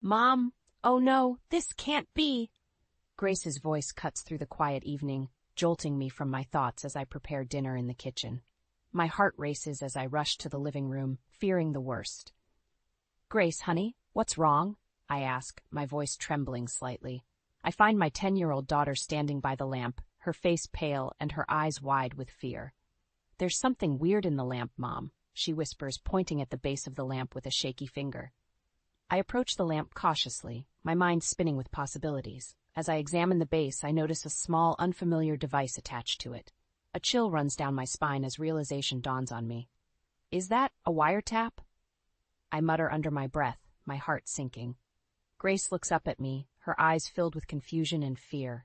Mom, oh no, this can't be. Grace's voice cuts through the quiet evening, jolting me from my thoughts as I prepare dinner in the kitchen. My heart races as I rush to the living room, fearing the worst. Grace, honey, what's wrong? I ask, my voice trembling slightly. I find my 10-year-old daughter standing by the lamp, her face pale and her eyes wide with fear. There's something weird in the lamp, Mom, she whispers, pointing at the base of the lamp with a shaky finger. I approach the lamp cautiously, my mind spinning with possibilities. As I examine the base, I notice a small, unfamiliar device attached to it. A chill runs down my spine as realization dawns on me. Is that a wiretap? I mutter under my breath, my heart sinking. Grace looks up at me, her eyes filled with confusion and fear.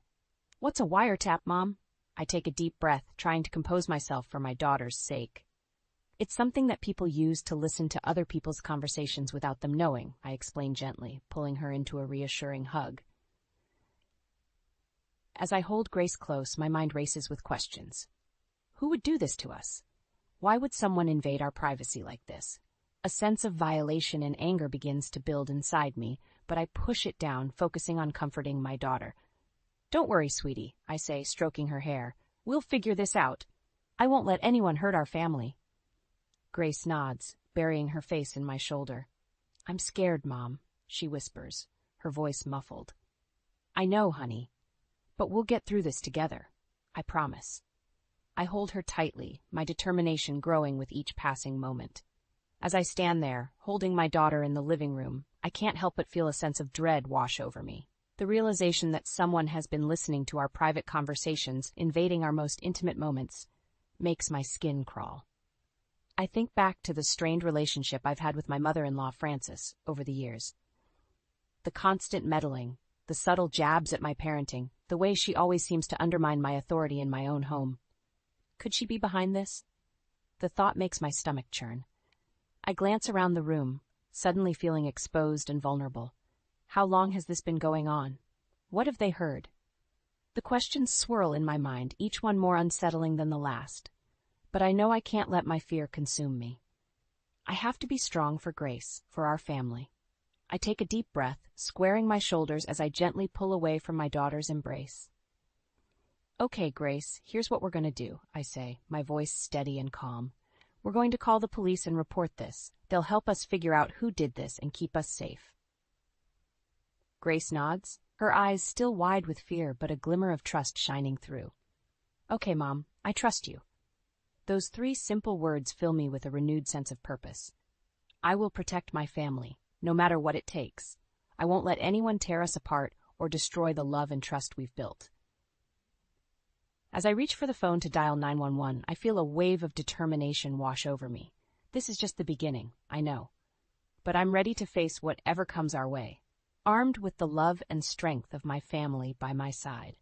What's a wiretap, Mom? I take a deep breath, trying to compose myself for my daughter's sake. It's something that people use to listen to other people's conversations without them knowing, I explain gently, pulling her into a reassuring hug. As I hold Grace close, my mind races with questions. Who would do this to us? Why would someone invade our privacy like this? A sense of violation and anger begins to build inside me, but I push it down, focusing on comforting my daughter. Don't worry, sweetie, I say, stroking her hair. We'll figure this out. I won't let anyone hurt our family. Grace nods, burying her face in my shoulder. I'm scared, Mom, she whispers, her voice muffled. I know, honey, but we'll get through this together. I promise. I hold her tightly, my determination growing with each passing moment. As I stand there, holding my daughter in the living room, I can't help but feel a sense of dread wash over me. The realization that someone has been listening to our private conversations, invading our most intimate moments, makes my skin crawl. I think back to the strained relationship I've had with my mother-in-law, Frances, over the years. The constant meddling, the subtle jabs at my parenting, the way she always seems to undermine my authority in my own home. Could she be behind this? The thought makes my stomach churn. I glance around the room, suddenly feeling exposed and vulnerable. How long has this been going on? What have they heard? The questions swirl in my mind, each one more unsettling than the last. But I know I can't let my fear consume me. I have to be strong for Grace, for our family. I take a deep breath, squaring my shoulders as I gently pull away from my daughter's embrace. Okay, Grace, here's what we're going to do, I say, my voice steady and calm. We're going to call the police and report this. They'll help us figure out who did this and keep us safe. Grace nods, her eyes still wide with fear but a glimmer of trust shining through. Okay, Mom, I trust you. Those 3 simple words fill me with a renewed sense of purpose. I will protect my family, no matter what it takes. I won't let anyone tear us apart or destroy the love and trust we've built. As I reach for the phone to dial 911, I feel a wave of determination wash over me. This is just the beginning, I know. But I'm ready to face whatever comes our way, armed with the love and strength of my family by my side.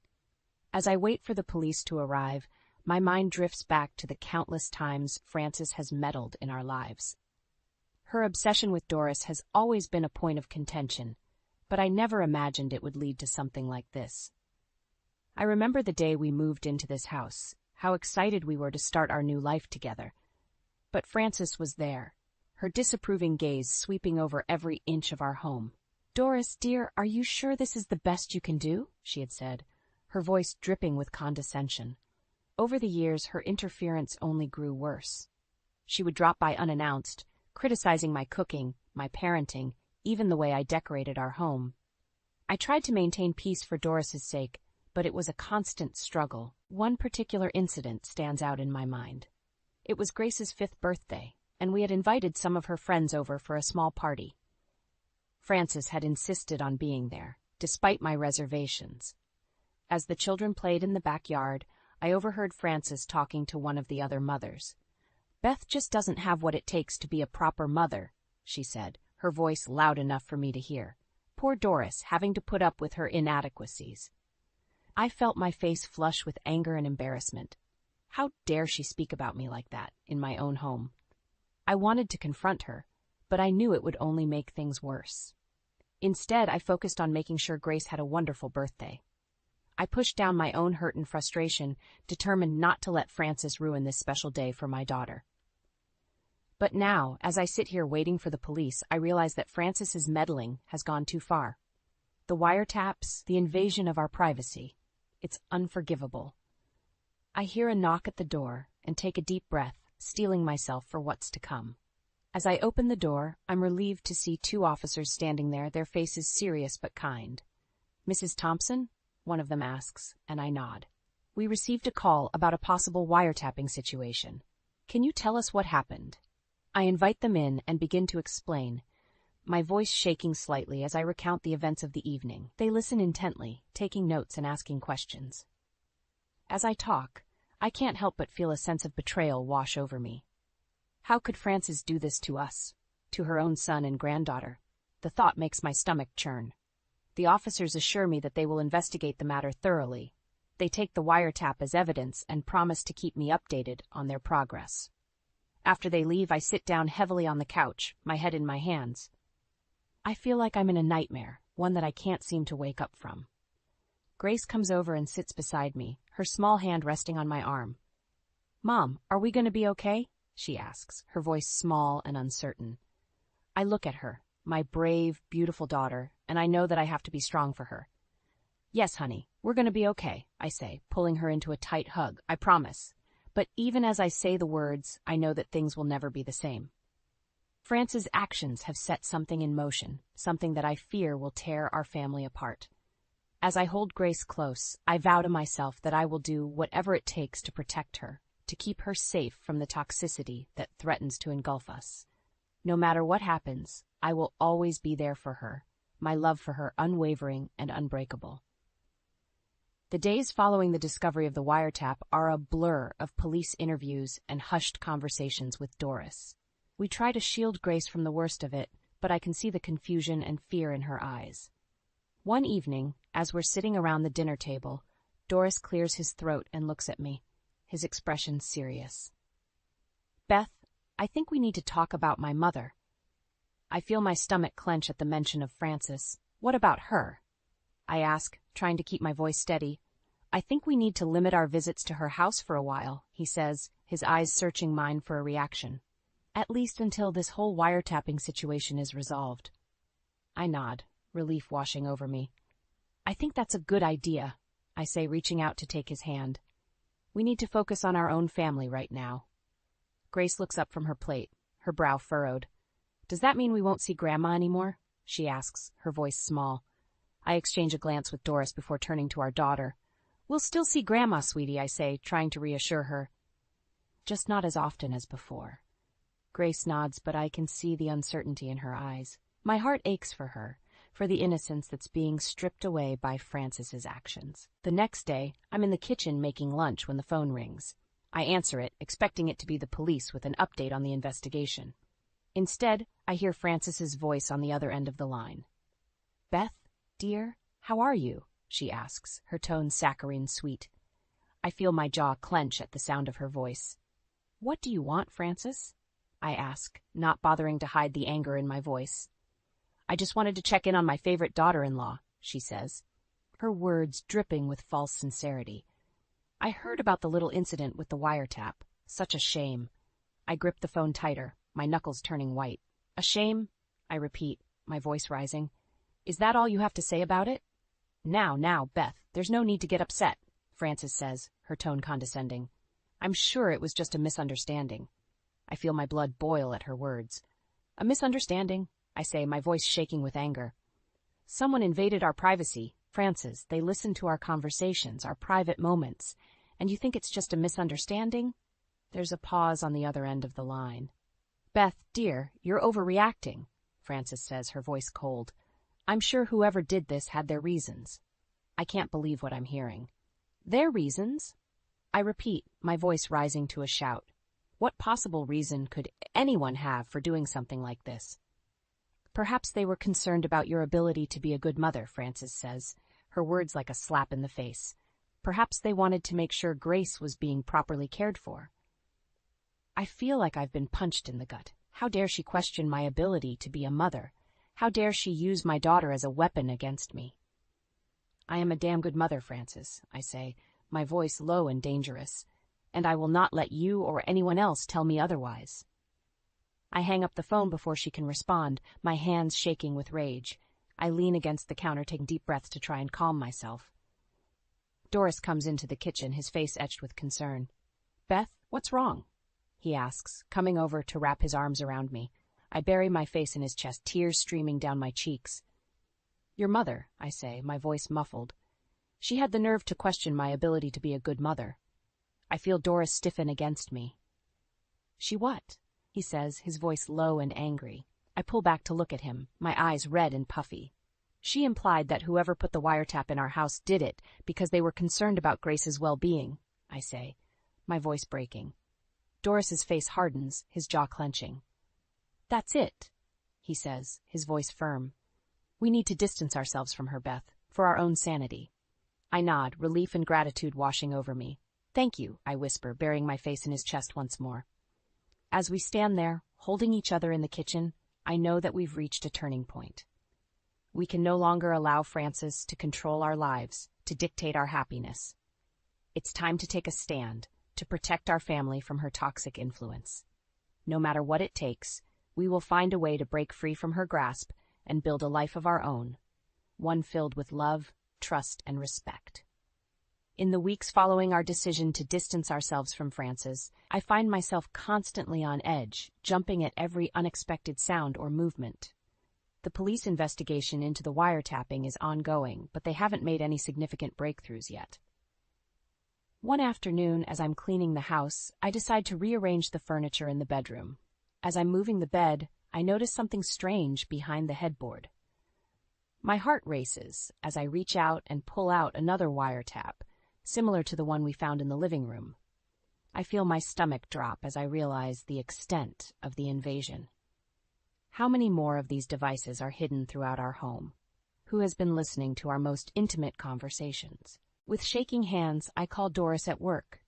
As I wait for the police to arrive, my mind drifts back to the countless times Frances has meddled in our lives. Her obsession with Doris has always been a point of contention, but I never imagined it would lead to something like this. I remember the day we moved into this house, how excited we were to start our new life together. But Frances was there, her disapproving gaze sweeping over every inch of our home. Doris, dear, are you sure this is the best you can do? She had said, her voice dripping with condescension. Over the years, her interference only grew worse. She would drop by unannounced, criticizing my cooking, my parenting, even the way I decorated our home. I tried to maintain peace for Doris's sake, but it was a constant struggle. One particular incident stands out in my mind. It was Grace's 5th birthday, and we had invited some of her friends over for a small party. Frances had insisted on being there, despite my reservations. As the children played in the backyard, I overheard Frances talking to one of the other mothers. Beth just doesn't have what it takes to be a proper mother, she said, her voice loud enough for me to hear. Poor Doris, having to put up with her inadequacies. I felt my face flush with anger and embarrassment. How dare she speak about me like that, in my own home? I wanted to confront her, but I knew it would only make things worse. Instead, I focused on making sure Grace had a wonderful birthday. I pushed down my own hurt and frustration, determined not to let Frances ruin this special day for my daughter. But now, as I sit here waiting for the police, I realize that Francis's meddling has gone too far. The wiretaps, the invasion of our privacy. It's unforgivable. I hear a knock at the door and take a deep breath, steeling myself for what's to come. As I open the door, I'm relieved to see two officers standing there, their faces serious but kind. "Mrs. Thompson?" one of them asks, and I nod. "We received a call about a possible wiretapping situation. Can you tell us what happened?" I invite them in and begin to explain, my voice shaking slightly as I recount the events of the evening. They listen intently, taking notes and asking questions. As I talk, I can't help but feel a sense of betrayal wash over me. How could Frances do this to us, to her own son and granddaughter? The thought makes my stomach churn. The officers assure me that they will investigate the matter thoroughly. They take the wiretap as evidence and promise to keep me updated on their progress. After they leave, I sit down heavily on the couch, my head in my hands. I feel like I'm in a nightmare, one that I can't seem to wake up from. Grace comes over and sits beside me, her small hand resting on my arm. "Mom, are we going to be okay?" she asks, her voice small and uncertain. I look at her, my brave, beautiful daughter, and I know that I have to be strong for her. "Yes, honey, we're going to be okay," I say, pulling her into a tight hug. "I promise." But even as I say the words, I know that things will never be the same. France's actions have set something in motion, something that I fear will tear our family apart. As I hold Grace close, I vow to myself that I will do whatever it takes to protect her, to keep her safe from the toxicity that threatens to engulf us. No matter what happens, I will always be there for her, my love for her unwavering and unbreakable. The days following the discovery of the wiretap are a blur of police interviews and hushed conversations with Doris. We try to shield Grace from the worst of it, but I can see the confusion and fear in her eyes. One evening, as we're sitting around the dinner table, Doris clears his throat and looks at me, his expression serious. "Beth, I think we need to talk about my mother." I feel my stomach clench at the mention of Frances. "What about her?" I ask, trying to keep my voice steady. "I think we need to limit our visits to her house for a while," he says, his eyes searching mine for a reaction. "At least until this whole wiretapping situation is resolved." I nod, relief washing over me. "I think that's a good idea," I say, reaching out to take his hand. "We need to focus on our own family right now." Grace looks up from her plate, her brow furrowed. "Does that mean we won't see Grandma anymore?" she asks, her voice small. I exchange a glance with Doris before turning to our daughter. "We'll still see Grandma, sweetie," I say, trying to reassure her. "Just not as often as before." Grace nods, but I can see the uncertainty in her eyes. My heart aches for her, for the innocence that's being stripped away by Frances's actions. The next day, I'm in the kitchen making lunch when the phone rings. I answer it, expecting it to be the police with an update on the investigation. Instead, I hear Frances's voice on the other end of the line. "Beth, dear, how are you?" she asks, her tone saccharine sweet. I feel my jaw clench at the sound of her voice. "What do you want, Frances?" I ask, not bothering to hide the anger in my voice. "I just wanted to check in on my favorite daughter-in-law," she says, her words dripping with false sincerity. "I heard about the little incident with the wiretap. Such a shame." I grip the phone tighter, my knuckles turning white. "A shame?" I repeat, my voice rising. "Is that all you have to say about it?" Now, Beth, there's no need to get upset," Frances says, her tone condescending. "I'm sure it was just a misunderstanding." I feel my blood boil at her words. "A misunderstanding?" I say, my voice shaking with anger. "Someone invaded our privacy, Frances. They listened to our conversations, our private moments, and you think it's just a misunderstanding?" There's a pause on the other end of the line. "Beth, dear, you're overreacting," Frances says, her voice cold. "I'm sure whoever did this had their reasons." I can't believe what I'm hearing. "Their reasons?" I repeat, my voice rising to a shout. What possible reason could anyone have for doing something like this? "Perhaps they were concerned about your ability to be a good mother," Frances says, her words like a slap in the face. "Perhaps they wanted to make sure Grace was being properly cared for." I feel like I've been punched in the gut. How dare she question my ability to be a mother? How dare she use my daughter as a weapon against me? "I am a damn good mother, Frances," I say, my voice low and dangerous, "and I will not let you or anyone else tell me otherwise." I hang up the phone before she can respond, my hands shaking with rage. I lean against the counter, taking deep breaths to try and calm myself. Doris comes into the kitchen, his face etched with concern. "Beth, what's wrong?" he asks, coming over to wrap his arms around me. I bury my face in his chest, tears streaming down my cheeks. "Your mother," I say, my voice muffled. She had the nerve to question my ability to be a good mother. I feel Doris stiffen against me. "She what?" he says, his voice low and angry. I pull back to look at him, my eyes red and puffy. "She implied that whoever put the wiretap in our house did it because they were concerned about Grace's well-being," I say, my voice breaking. Doris's face hardens, his jaw clenching. "That's it," he says, his voice firm. "We need to distance ourselves from her, Beth, for our own sanity." I nod, relief and gratitude washing over me. "Thank you," I whisper, burying my face in his chest once more. As we stand there, holding each other in the kitchen, I know that we've reached a turning point. We can no longer allow Frances to control our lives, to dictate our happiness. It's time to take a stand, to protect our family from her toxic influence. No matter what it takes, we will find a way to break free from her grasp and build a life of our own, one filled with love, trust, and respect. In the weeks following our decision to distance ourselves from Frances, I find myself constantly on edge, jumping at every unexpected sound or movement. The police investigation into the wiretapping is ongoing, but they haven't made any significant breakthroughs yet. One afternoon, as I'm cleaning the house, I decide to rearrange the furniture in the bedroom. As I'm moving the bed, I notice something strange behind the headboard. My heart races as I reach out and pull out another wiretap, similar to the one we found in the living room. I feel my stomach drop as I realize the extent of the invasion. How many more of these devices are hidden throughout our home? Who has been listening to our most intimate conversations? With shaking hands, I call Doris at work.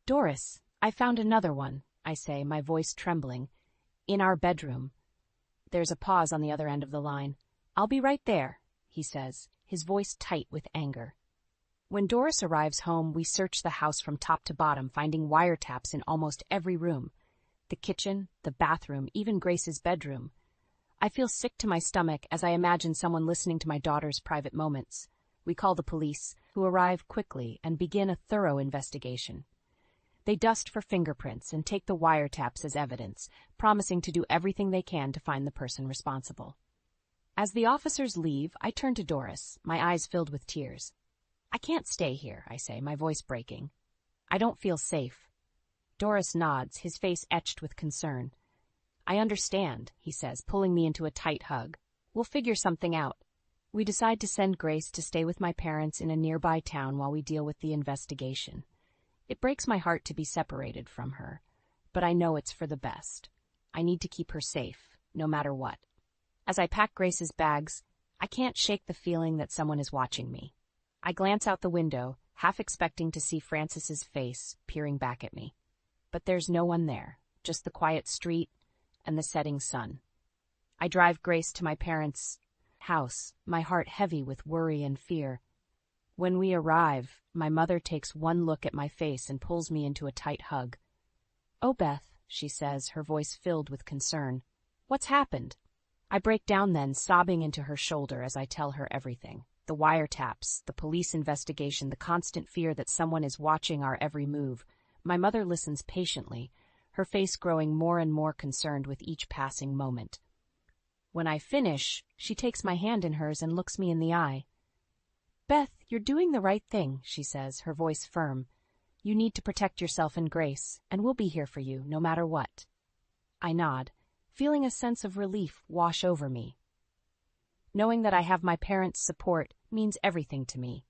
"Doris, I found another one," I say, my voice trembling. "In our bedroom." There's a pause on the other end of the line. "I'll be right there," he says, his voice tight with anger. When Doris arrives home, we search the house from top to bottom, finding wiretaps in almost every room. The kitchen, the bathroom, even Grace's bedroom. I feel sick to my stomach as I imagine someone listening to my daughter's private moments. We call the police, who arrive quickly and begin a thorough investigation. They dust for fingerprints and take the wiretaps as evidence, promising to do everything they can to find the person responsible. As the officers leave, I turn to Doris, my eyes filled with tears. "I can't stay here," I say, my voice breaking. "I don't feel safe." Doris nods, his face etched with concern. "I understand," he says, pulling me into a tight hug. "We'll figure something out." We decide to send Grace to stay with my parents in a nearby town while we deal with the investigation. It breaks my heart to be separated from her, but I know it's for the best. I need to keep her safe, no matter what. As I pack Grace's bags, I can't shake the feeling that someone is watching me. I glance out the window, half expecting to see Frances's face peering back at me. But there's no one there, just the quiet street and the setting sun. I drive Grace to my parents' house, my heart heavy with worry and fear. When we arrive, my mother takes one look at my face and pulls me into a tight hug. "Oh, Beth," she says, her voice filled with concern. "What's happened?" I break down then, sobbing into her shoulder as I tell her everything. The wiretaps, the police investigation, the constant fear that someone is watching our every move. My mother listens patiently, her face growing more and more concerned with each passing moment. When I finish, she takes my hand in hers and looks me in the eye. "Beth, you're doing the right thing," she says, her voice firm. "You need to protect yourself and Grace, and we'll be here for you, no matter what." I nod, feeling a sense of relief wash over me. Knowing that I have my parents' support means everything to me.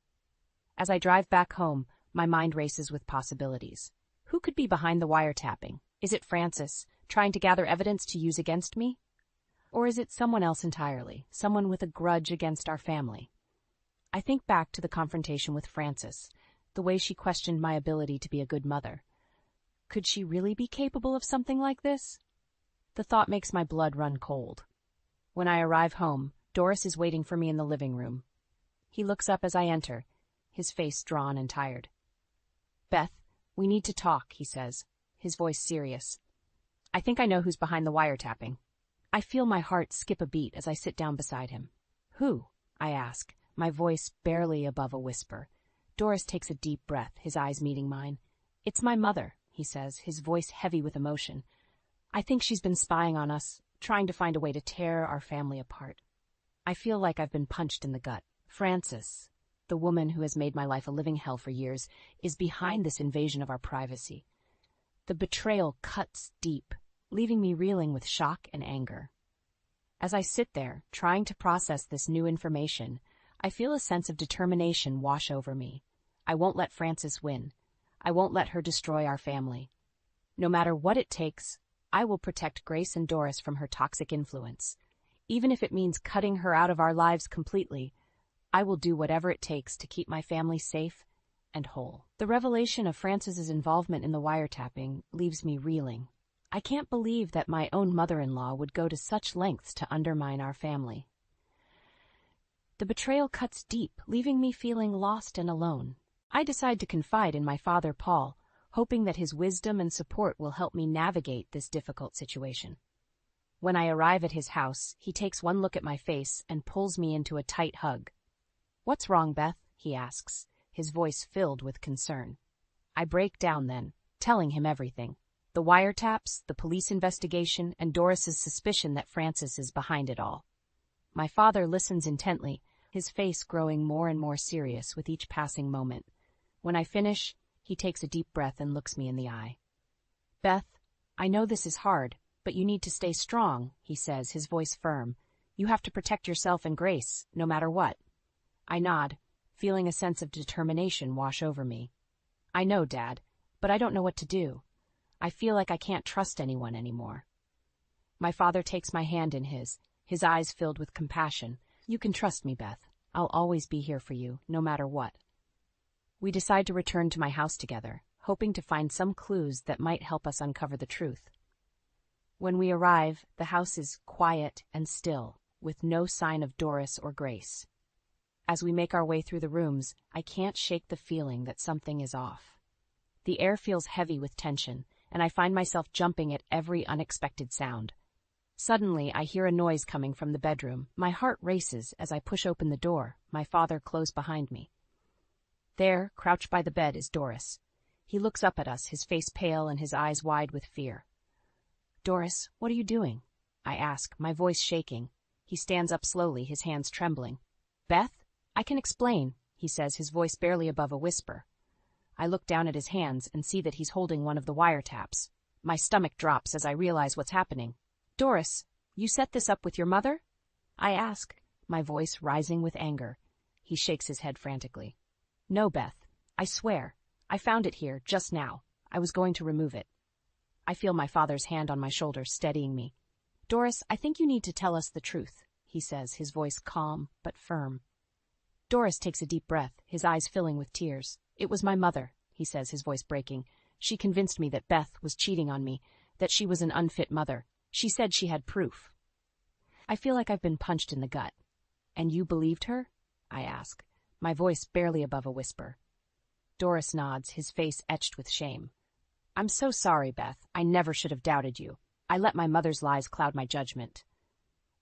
As I drive back home, my mind races with possibilities. Who could be behind the wiretapping? Is it Frances, trying to gather evidence to use against me? Or is it someone else entirely, someone with a grudge against our family? I think back to the confrontation with Frances, the way she questioned my ability to be a good mother. Could she really be capable of something like this? The thought makes my blood run cold. When I arrive home, Doris is waiting for me in the living room. He looks up as I enter, his face drawn and tired. "Beth, we need to talk," he says, his voice serious. I think I know who's behind the wiretapping. I feel my heart skip a beat as I sit down beside him. Who? I ask, my voice barely above a whisper. Doris takes a deep breath, his eyes meeting mine. It's my mother, he says, his voice heavy with emotion. I think she's been spying on us, trying to find a way to tear our family apart. I feel like I've been punched in the gut. Frances, the woman who has made my life a living hell for years, is behind this invasion of our privacy. The betrayal cuts deep, leaving me reeling with shock and anger. As I sit there, trying to process this new information, I feel a sense of determination wash over me. I won't let Frances win. I won't let her destroy our family. No matter what it takes, I will protect Grace and Doris from her toxic influence. Even if it means cutting her out of our lives completely, I will do whatever it takes to keep my family safe and whole. The revelation of Frances's involvement in the wiretapping leaves me reeling. I can't believe that my own mother-in-law would go to such lengths to undermine our family. The betrayal cuts deep, leaving me feeling lost and alone. I decide to confide in my father, Paul, hoping that his wisdom and support will help me navigate this difficult situation. When I arrive at his house, he takes one look at my face and pulls me into a tight hug. "What's wrong, Beth?" he asks, his voice filled with concern. I break down then, telling him everything. The wiretaps, the police investigation, and Doris's suspicion that Frances is behind it all. My father listens intently, his face growing more and more serious with each passing moment. When I finish, he takes a deep breath and looks me in the eye. "Beth, I know this is hard, but you need to stay strong," he says, his voice firm. "You have to protect yourself and Grace, no matter what." I nod, feeling a sense of determination wash over me. "I know, Dad, but I don't know what to do. I feel like I can't trust anyone anymore." My father takes my hand in his eyes filled with compassion. "You can trust me, Beth. I'll always be here for you, no matter what." We decide to return to my house together, hoping to find some clues that might help us uncover the truth. When we arrive, the house is quiet and still, with no sign of Doris or Grace. As we make our way through the rooms, I can't shake the feeling that something is off. The air feels heavy with tension, and I find myself jumping at every unexpected sound. Suddenly, I hear a noise coming from the bedroom. My heart races as I push open the door, my father close behind me. There, crouched by the bed, is Doris. He looks up at us, his face pale and his eyes wide with fear. "Doris, what are you doing?" I ask, my voice shaking. He stands up slowly, his hands trembling. "Beth, I can explain," he says, his voice barely above a whisper. I look down at his hands and see that he's holding one of the wiretaps. My stomach drops as I realize what's happening. "Doris, you set this up with your mother?" I ask, my voice rising with anger. He shakes his head frantically. "No, Beth, I swear. I found it here, just now. I was going to remove it." I feel my father's hand on my shoulder, steadying me. "Doris, I think you need to tell us the truth," he says, his voice calm but firm. Doris takes a deep breath, his eyes filling with tears. "It was my mother," he says, his voice breaking. "She convinced me that Beth was cheating on me, that she was an unfit mother. She said she had proof." I feel like I've been punched in the gut. "And you believed her?" I ask, my voice barely above a whisper. Doris nods, his face etched with shame. "I'm so sorry, Beth. I never should have doubted you. I let my mother's lies cloud my judgment."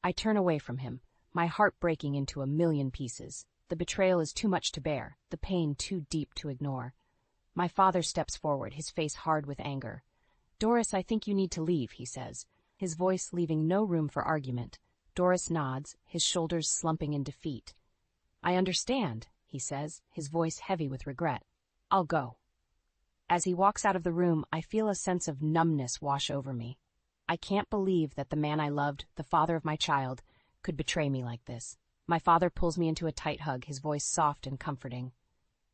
I turn away from him, my heart breaking into a million pieces. The betrayal is too much to bear, the pain too deep to ignore. My father steps forward, his face hard with anger. "Doris, I think you need to leave," he says, his voice leaving no room for argument. Doris nods, his shoulders slumping in defeat. "I understand," he says, his voice heavy with regret. "I'll go." As he walks out of the room, I feel a sense of numbness wash over me. I can't believe that the man I loved, the father of my child, could betray me like this. My father pulls me into a tight hug, his voice soft and comforting.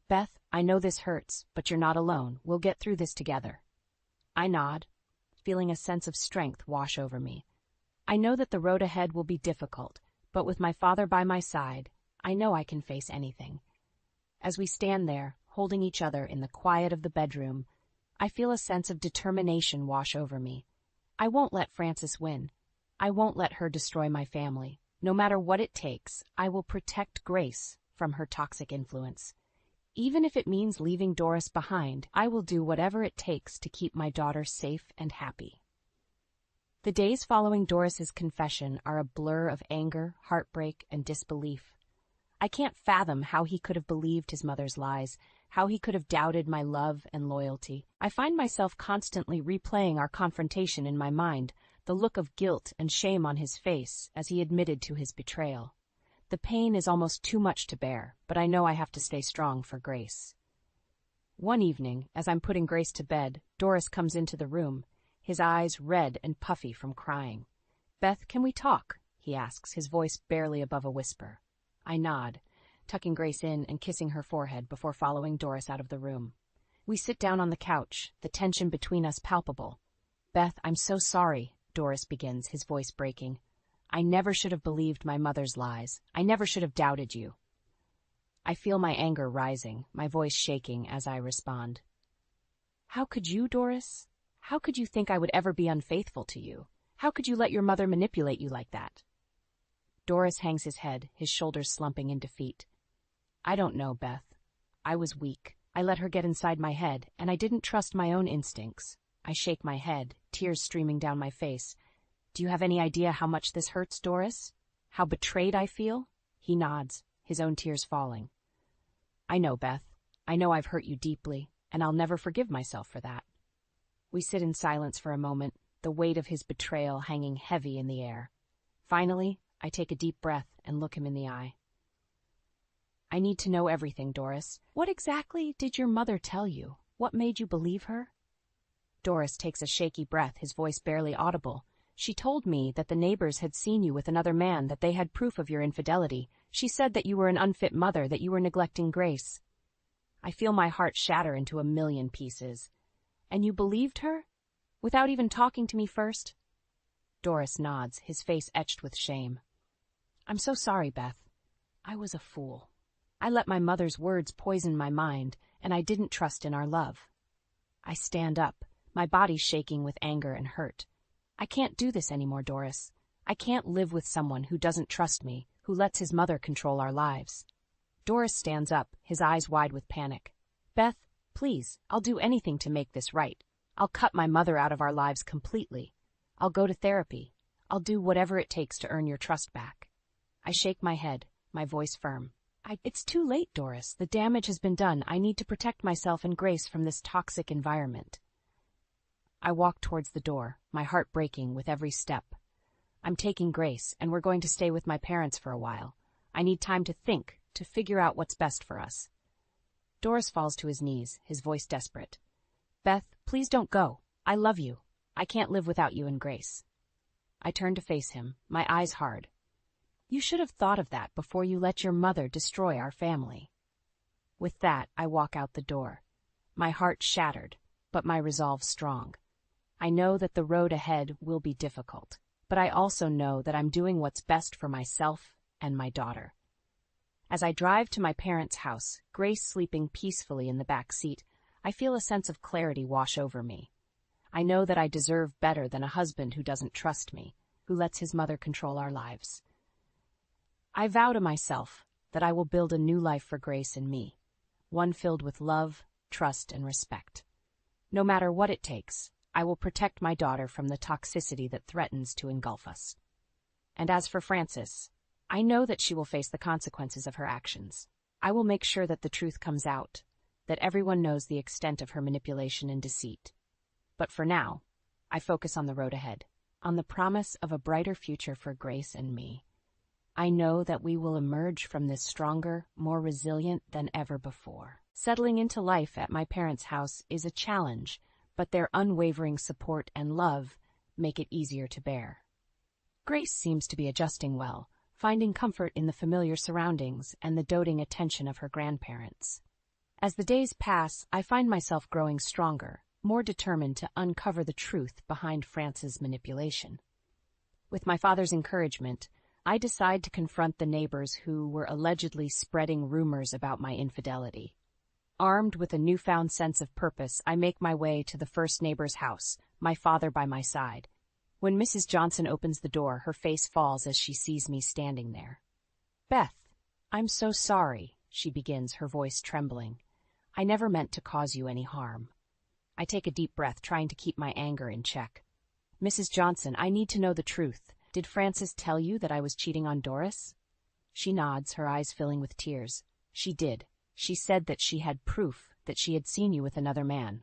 "Beth, I know this hurts, but you're not alone. We'll get through this together." I nod, feeling a sense of strength wash over me. I know that the road ahead will be difficult, but with my father by my side, I know I can face anything. As we stand there, holding each other in the quiet of the bedroom, I feel a sense of determination wash over me. I won't let Frances win. I won't let her destroy my family. No matter what it takes, I will protect Grace from her toxic influence. Even if it means leaving Doris behind, I will do whatever it takes to keep my daughter safe and happy. The days following Doris's confession are a blur of anger, heartbreak, and disbelief. I can't fathom how he could have believed his mother's lies, how he could have doubted my love and loyalty. I find myself constantly replaying our confrontation in my mind, the look of guilt and shame on his face as he admitted to his betrayal. The pain is almost too much to bear, but I know I have to stay strong for Grace. One evening, as I'm putting Grace to bed, Doris comes into the room, his eyes red and puffy from crying. "Beth, can we talk?" he asks, his voice barely above a whisper. I nod, tucking Grace in and kissing her forehead before following Doris out of the room. We sit down on the couch, the tension between us palpable. "Beth, I'm so sorry," Doris begins, his voice breaking. "I never should have believed my mother's lies. I never should have doubted you." I feel my anger rising, my voice shaking as I respond. "How could you, Doris? How could you think I would ever be unfaithful to you? How could you let your mother manipulate you like that?" Doris hangs his head, his shoulders slumping in defeat. "I don't know, Beth. I was weak. I let her get inside my head, and I didn't trust my own instincts." I shake my head, tears streaming down my face. "Do you have any idea how much this hurts, Doris? How betrayed I feel?" He nods, his own tears falling. "I know, Beth. I know I've hurt you deeply, and I'll never forgive myself for that." We sit in silence for a moment, the weight of his betrayal hanging heavy in the air. Finally, I take a deep breath and look him in the eye. "I need to know everything, Doris. What exactly did your mother tell you? What made you believe her?" Doris takes a shaky breath, his voice barely audible. "She told me that the neighbors had seen you with another man, that they had proof of your infidelity. She said that you were an unfit mother, that you were neglecting Grace." I feel my heart shatter into a million pieces. "And you believed her? Without even talking to me first?" Doris nods, his face etched with shame. "I'm so sorry, Beth. I was a fool. I let my mother's words poison my mind, and I didn't trust in our love." I stand up, my body shaking with anger and hurt. "I can't do this anymore, Doris. I can't live with someone who doesn't trust me, who lets his mother control our lives." Doris stands up, his eyes wide with panic. "Beth, please, I'll do anything to make this right. I'll cut my mother out of our lives completely. I'll go to therapy. I'll do whatever it takes to earn your trust back." I shake my head, my voice firm. It's too late, Doris. The damage has been done. I need to protect myself and Grace from this toxic environment." I walk towards the door, my heart breaking with every step. "I'm taking Grace, and we're going to stay with my parents for a while. I need time to think, to figure out what's best for us." Doris falls to his knees, his voice desperate. "Beth, please don't go. I love you. I can't live without you and Grace." I turn to face him, my eyes hard. "You should have thought of that before you let your mother destroy our family." With that, I walk out the door, my heart shattered, but my resolve strong. I know that the road ahead will be difficult, but I also know that I'm doing what's best for myself and my daughter. As I drive to my parents' house, Grace sleeping peacefully in the back seat, I feel a sense of clarity wash over me. I know that I deserve better than a husband who doesn't trust me, who lets his mother control our lives. I vow to myself that I will build a new life for Grace and me, one filled with love, trust, and respect. No matter what it takes, I will protect my daughter from the toxicity that threatens to engulf us. And as for Frances, I know that she will face the consequences of her actions. I will make sure that the truth comes out, that everyone knows the extent of her manipulation and deceit. But for now, I focus on the road ahead, on the promise of a brighter future for Grace and me. I know that we will emerge from this stronger, more resilient than ever before. Settling into life at my parents' house is a challenge, but their unwavering support and love make it easier to bear. Grace seems to be adjusting well, finding comfort in the familiar surroundings and the doting attention of her grandparents. As the days pass, I find myself growing stronger, more determined to uncover the truth behind France's manipulation. With my father's encouragement, I decide to confront the neighbors who were allegedly spreading rumors about my infidelity. Armed with a newfound sense of purpose, I make my way to the first neighbor's house, my father by my side. When Mrs. Johnson opens the door, her face falls as she sees me standing there. "Beth, I'm so sorry," she begins, her voice trembling. "I never meant to cause you any harm." I take a deep breath, trying to keep my anger in check. Mrs. Johnson, I need to know the truth. Did Frances tell you that I was cheating on Doris? She nods, her eyes filling with tears. She did. She said that she had proof that she had seen you with another man.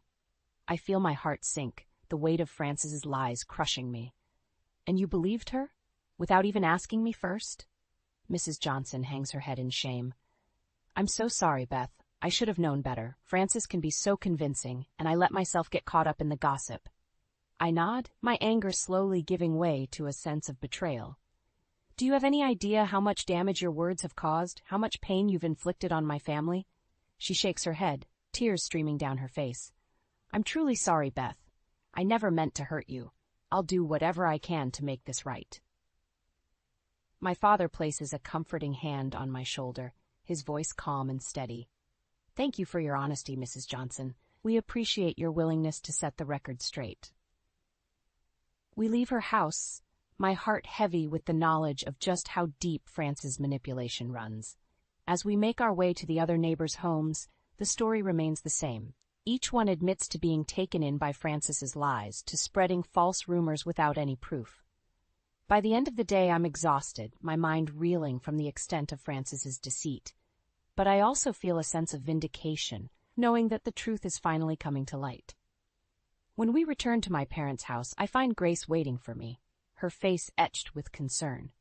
I feel my heart sink, the weight of Frances's lies crushing me. And you believed her? Without even asking me first? Mrs. Johnson hangs her head in shame. I'm so sorry, Beth. I should have known better. Frances can be so convincing, and I let myself get caught up in the gossip. I nod, my anger slowly giving way to a sense of betrayal. Do you have any idea how much damage your words have caused, how much pain you've inflicted on my family? She shakes her head, tears streaming down her face. I'm truly sorry, Beth. I never meant to hurt you. I'll do whatever I can to make this right. My father places a comforting hand on my shoulder, his voice calm and steady. Thank you for your honesty, Mrs. Johnson. We appreciate your willingness to set the record straight. We leave her house, my heart heavy with the knowledge of just how deep Frances' manipulation runs. As we make our way to the other neighbors' homes, the story remains the same. Each one admits to being taken in by Frances's lies, to spreading false rumors without any proof. By the end of the day, I'm exhausted, my mind reeling from the extent of Frances's deceit. But I also feel a sense of vindication, knowing that the truth is finally coming to light. When we return to my parents' house, I find Grace waiting for me, her face etched with concern.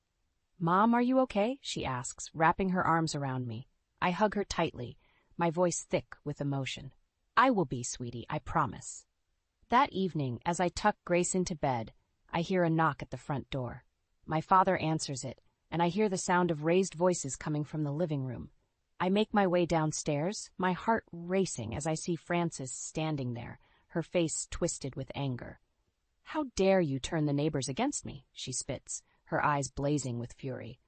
Mom, are you okay? She asks, wrapping her arms around me. I hug her tightly, my voice thick with emotion. I will be, sweetie, I promise. That evening, as I tuck Grace into bed, I hear a knock at the front door. My father answers it, and I hear the sound of raised voices coming from the living room. I make my way downstairs, my heart racing as I see Frances standing there, her face twisted with anger. How dare you turn the neighbors against me? She spits, her eyes blazing with fury.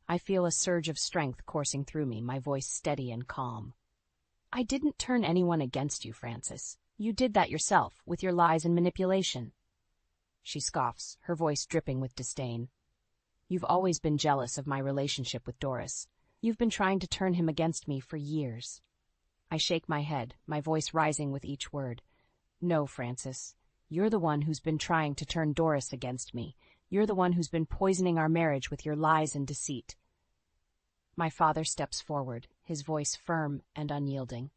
I feel a surge of strength coursing through me, my voice steady and calm. I didn't turn anyone against you, Frances. You did that yourself, with your lies and manipulation. She scoffs, her voice dripping with disdain. You've always been jealous of my relationship with Doris. You've been trying to turn him against me for years. I shake my head, my voice rising with each word. No, Frances. You're the one who's been trying to turn Doris against me. You're the one who's been poisoning our marriage with your lies and deceit. My father steps forward, his voice firm and unyielding.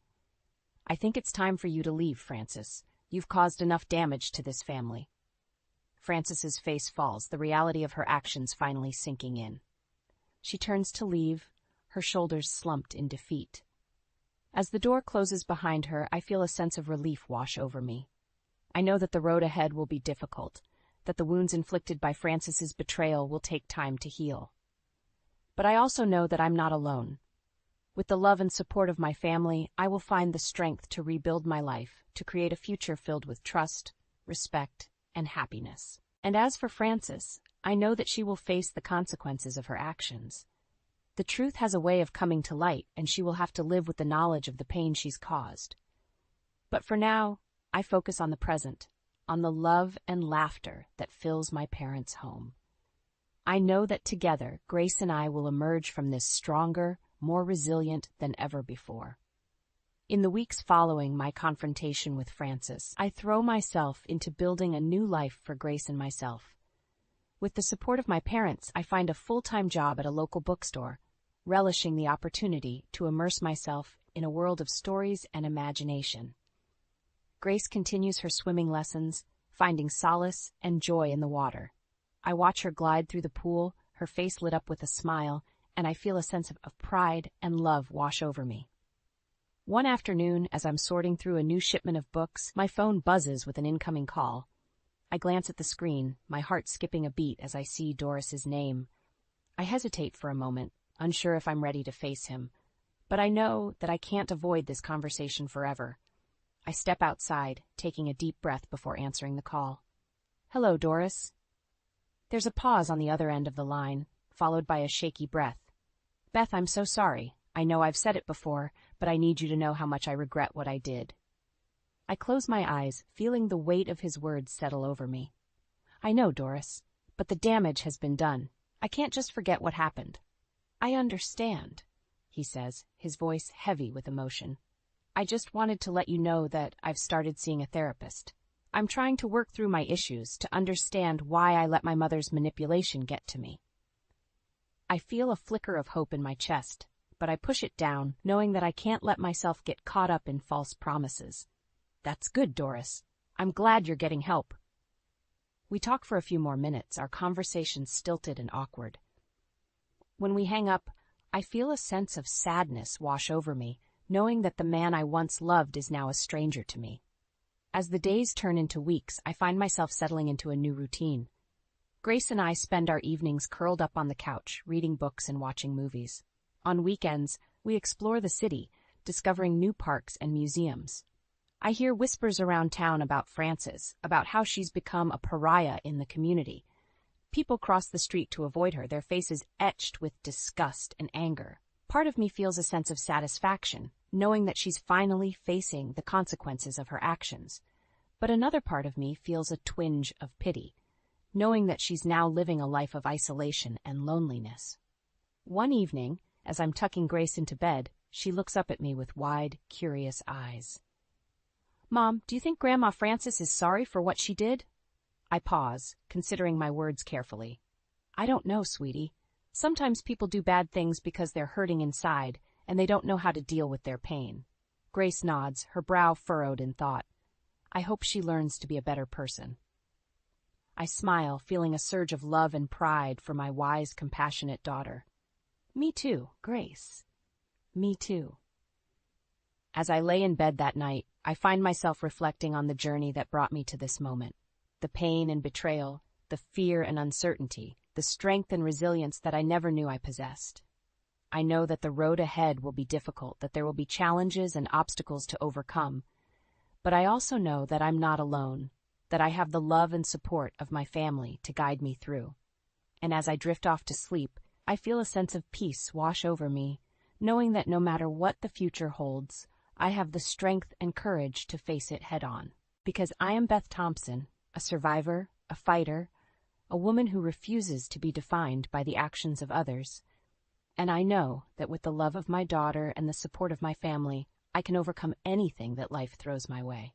I think it's time for you to leave, Frances. You've caused enough damage to this family. Frances's face falls, the reality of her actions finally sinking in. She turns to leave, her shoulders slumped in defeat. As the door closes behind her, I feel a sense of relief wash over me. I know that the road ahead will be difficult, that the wounds inflicted by Frances's betrayal will take time to heal. But I also know that I'm not alone. With the love and support of my family, I will find the strength to rebuild my life, to create a future filled with trust, respect, and happiness. And as for Frances, I know that she will face the consequences of her actions. The truth has a way of coming to light, and she will have to live with the knowledge of the pain she's caused. But for now, I focus on the present, on the love and laughter that fills my parents' home. I know that together, Grace and I will emerge from this stronger, more resilient than ever before. In the weeks following my confrontation with Frances, I throw myself into building a new life for Grace and myself. With the support of my parents, I find a full-time job at a local bookstore, relishing the opportunity to immerse myself in a world of stories and imagination. Grace continues her swimming lessons, finding solace and joy in the water. I watch her glide through the pool, her face lit up with a smile, and I feel a sense of pride and love wash over me. One afternoon, as I'm sorting through a new shipment of books, my phone buzzes with an incoming call. I glance at the screen, my heart skipping a beat as I see Doris's name. I hesitate for a moment, unsure if I'm ready to face him, but I know that I can't avoid this conversation forever. I step outside, taking a deep breath before answering the call. Hello, Doris. There's a pause on the other end of the line, followed by a shaky breath. Beth, I'm so sorry. I know I've said it before, but I need you to know how much I regret what I did. I close my eyes, feeling the weight of his words settle over me. I know, Doris, but the damage has been done. I can't just forget what happened. I understand, he says, his voice heavy with emotion. I just wanted to let you know that I've started seeing a therapist. I'm trying to work through my issues to understand why I let my mother's manipulation get to me. I feel a flicker of hope in my chest, but I push it down, knowing that I can't let myself get caught up in false promises. That's good, Doris. I'm glad you're getting help. We talk for a few more minutes, our conversation stilted and awkward. When we hang up, I feel a sense of sadness wash over me, knowing that the man I once loved is now a stranger to me. As the days turn into weeks, I find myself settling into a new routine. Grace and I spend our evenings curled up on the couch, reading books and watching movies. On weekends, we explore the city, discovering new parks and museums. I hear whispers around town about Frances, about how she's become a pariah in the community. People cross the street to avoid her, their faces etched with disgust and anger. Part of me feels a sense of satisfaction, knowing that she's finally facing the consequences of her actions. But another part of me feels a twinge of pity, knowing that she's now living a life of isolation and loneliness. One evening, as I'm tucking Grace into bed, she looks up at me with wide, curious eyes. "Mom, do you think Grandma Frances is sorry for what she did?" I pause, considering my words carefully. "I don't know, sweetie. Sometimes people do bad things because they're hurting inside, and they don't know how to deal with their pain." Grace nods, her brow furrowed in thought. "I hope she learns to be a better person." I smile, feeling a surge of love and pride for my wise, compassionate daughter. Me too, Grace. Me too. As I lay in bed that night, I find myself reflecting on the journey that brought me to this moment. The pain and betrayal, the fear and uncertainty, the strength and resilience that I never knew I possessed. I know that the road ahead will be difficult, that there will be challenges and obstacles to overcome. But I also know that I'm not alone, that I have the love and support of my family to guide me through. And as I drift off to sleep, I feel a sense of peace wash over me, knowing that no matter what the future holds, I have the strength and courage to face it head-on. Because I am Beth Thompson, a survivor, a fighter, a woman who refuses to be defined by the actions of others. And I know that with the love of my daughter and the support of my family, I can overcome anything that life throws my way.